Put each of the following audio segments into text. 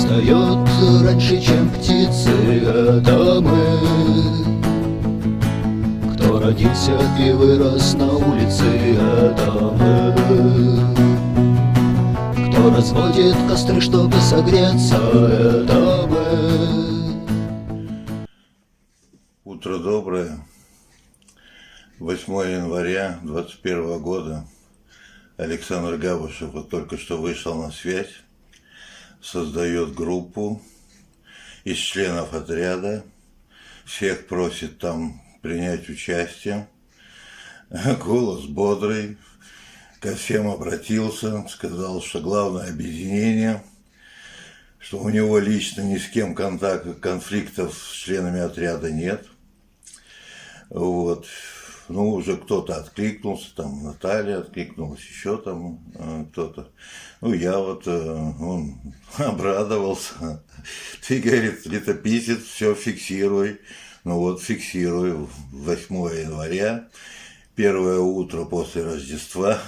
встает раньше, чем птицы, это мы. Кто родился и вырос на улице, это мы. Кто разводит костры, чтобы согреться, это мы. Утро доброе. 8 января 2021 года. Александр Габушев вот только что вышел на связь, создает группу из членов отряда, всех просит там принять участие. Голос бодрый, ко всем обратился, сказал, что главное объединение, что у него лично ни с кем конфликтов с членами отряда нет. Вот. Ну, уже кто-то откликнулся, там Наталья откликнулась, еще там кто-то. Ну, я вот, он обрадовался. Ты, говорит, летописец, все фиксируй. Ну вот, фиксирую. 8 января, первое утро после Рождества.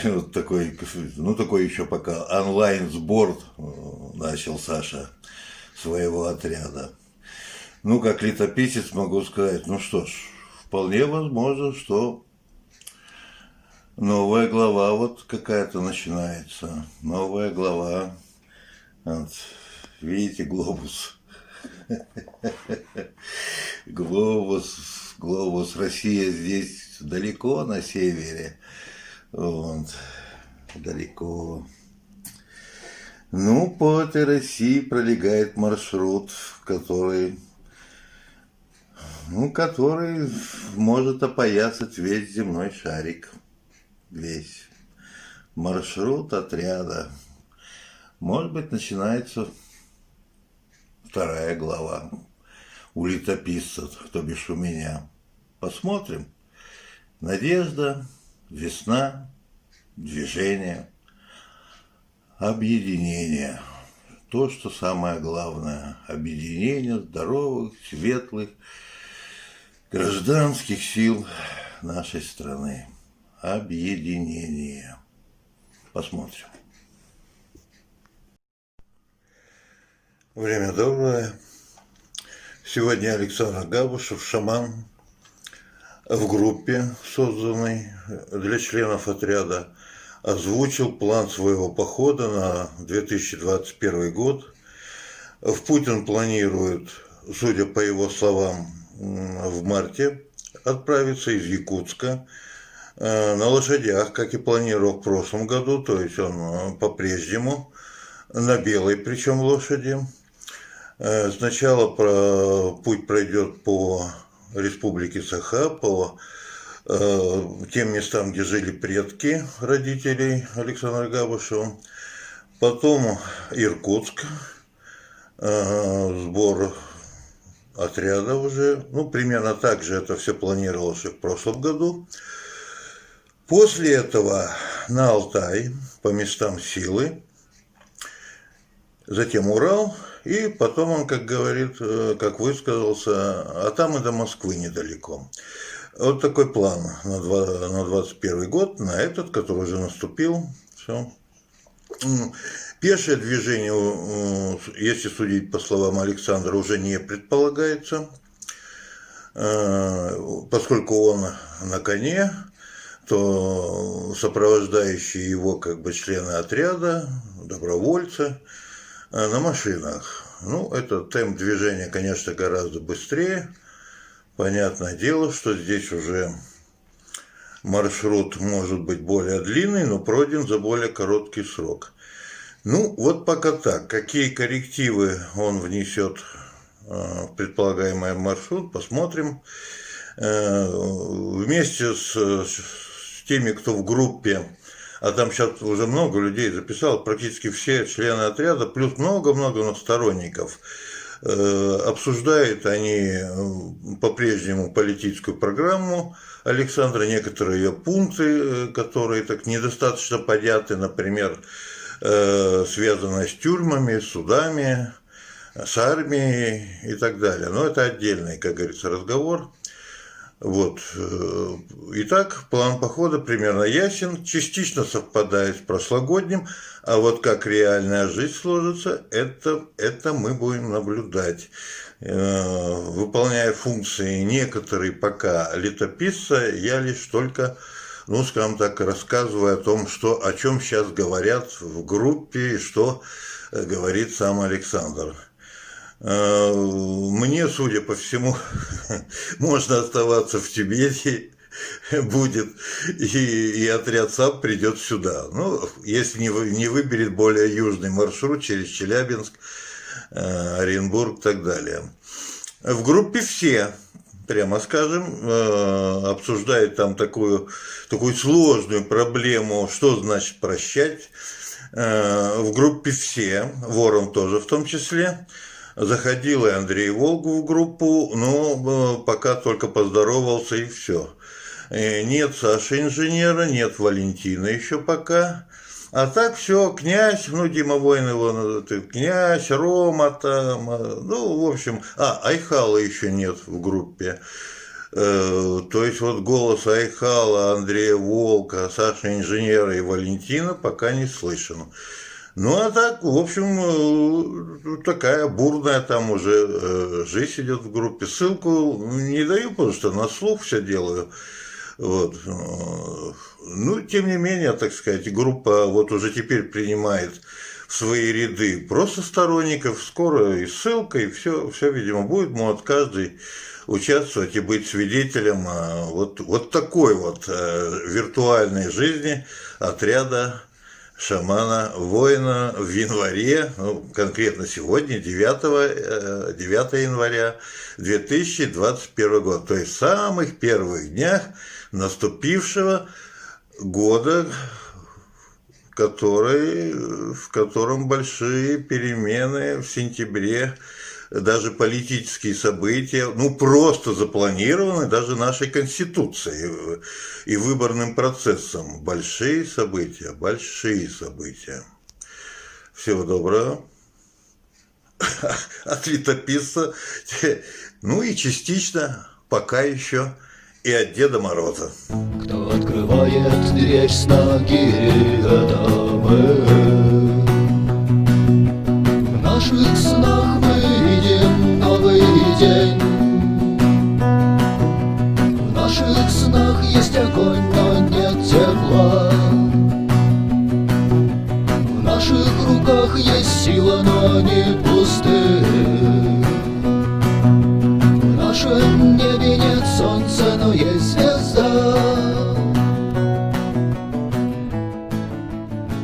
Вот такой, ну, такой еще пока онлайн-сбор начал Саша своего отряда. Ну, как летописец могу сказать, ну что ж, вполне возможно, что новая глава вот какая-то начинается. Новая глава. Вот, видите, глобус. Глобус. Россия здесь далеко на севере. Вот, далеко. Ну, по этой России пролегает маршрут, который может опоясать весь земной шарик. Весь. Маршрут отряда. Может быть, начинается вторая глава у летописца, то бишь у меня. Посмотрим. Надежда, весна, движение, объединение. То, что самое главное. Объединение здоровых, светлых, гражданских сил нашей страны. Объединение. Посмотрим. Время доброе. Сегодня Александр Габушев, шаман, в группе, созданной для членов отряда, озвучил план своего похода на 2021 год. В путь он планирует, судя по его словам, в марте отправиться из Якутска на лошадях, как и планировал в прошлом году, то есть он по-прежнему на белой, причем лошади. Сначала путь пройдет по республике Саха, по тем местам, где жили предки родителей Александра Габушева. Потом Иркутск, сбор отряда уже. Ну, примерно так же это все планировалось и в прошлом году. После этого на Алтай, по местам силы. Затем Урал. И потом он, как говорит, как высказался, а там и до Москвы недалеко. Вот такой план на 2021 год, на этот, который уже наступил. Все. Пешее движение, если судить по словам Александра, уже не предполагается, поскольку он на коне, то сопровождающие его как бы члены отряда, добровольцы, на машинах. Ну, это темп движения, конечно, гораздо быстрее. Понятное дело, что здесь уже маршрут может быть более длинный, но пройден за более короткий срок. Ну, вот пока так. Какие коррективы он внесет в предполагаемый маршрут, посмотрим. Вместе с теми, кто в группе, а там сейчас уже много людей записал, практически все члены отряда, плюс много-много сторонников. Обсуждают они по-прежнему политическую программу Александра, некоторые ее пункты, которые так недостаточно понятны, например, связанные с тюрьмами, судами, с армией и так далее. Но это отдельный, как говорится, разговор. Вот. Итак, план похода примерно ясен, частично совпадает с прошлогодним, а вот как реальная жизнь сложится, это мы будем наблюдать. Выполняя функции некоторые пока летописца, я лишь только, ну, скажем так, рассказываю о том, о чем сейчас говорят в группе и что говорит сам Александр. Мне, судя по всему, можно оставаться в Тибете будет, и отряд сам придет сюда. Ну, если не выберет более южный маршрут через Челябинск, Оренбург и так далее. В группе все, прямо скажем, обсуждают там такую сложную проблему, что значит прощать. В группе все, Ворон тоже в том числе. Заходил и Андрей Волгу в группу, но пока только поздоровался и все. Нет Саши инженера, нет Валентина еще пока. А так все, князь, ну, Дима Воин его, князь, Рома там, ну, в общем, Айхала еще нет в группе. То есть вот голос Айхала, Андрея Волка, Саши инженера и Валентина пока не слышен. Ну, а так, в общем, такая бурная там уже жизнь идет в группе. Ссылку не даю, потому что на слух все делаю. Вот. Ну, тем не менее, так сказать, группа вот уже теперь принимает в свои ряды просто сторонников. Скоро и ссылка, и все, видимо, будет. Может каждый участвовать и быть свидетелем вот такой вот виртуальной жизни отряда шамана воина в январе, ну, конкретно сегодня, 9 января 2021 года, то есть в самых первых днях наступившего года, в котором большие перемены в сентябре, даже политические события, ну, просто запланированы даже нашей Конституцией и выборным процессом. Большие события, большие события. Всего доброго. От летописца. Ну и частично, пока еще, и от Деда Мороза. Кто открывает дверь с ноги, это мы. В наших снах мы видим новый день. В наших снах есть огонь, но нет тепла. В наших руках есть сила, но не